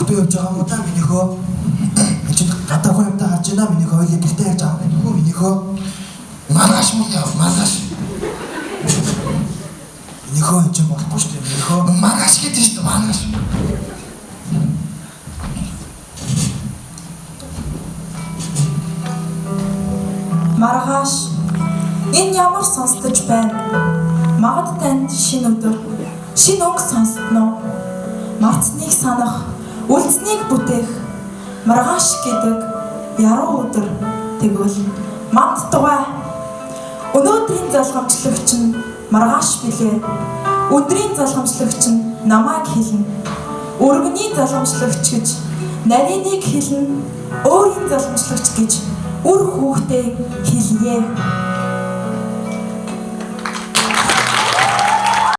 Хотоо явж байгаа юм да минийхөө. Чи гадаа хувьтай харж байна минийхөө хоёлыг гэртээ ярьж байгаа юм уу минийхөө. Маргааш мөн яв маргааш. Минийхөө энэ ч болохгүй шүү дээ минийхөө. Маргааш гэдэг шүү дээ маргааш. Маргааш энэ ямар сонсдож байна? Магад танд шинэ өдөр, шинэ үг сонсноо. Марцныг санах, үлдснийг бүтээх маргааш гэдэг яруу өдөр тэгвэл манд тугай. Өнөөдрийн залгамжлагч нь маргааш билээ. Өдрийн залгамжлагч нь намайг хэлнэ. Өргөний залгамжлагч гэж нарийныг хэлнэ. Өөрийн залгамжлагч гэж үр хүүхдээ хэлье.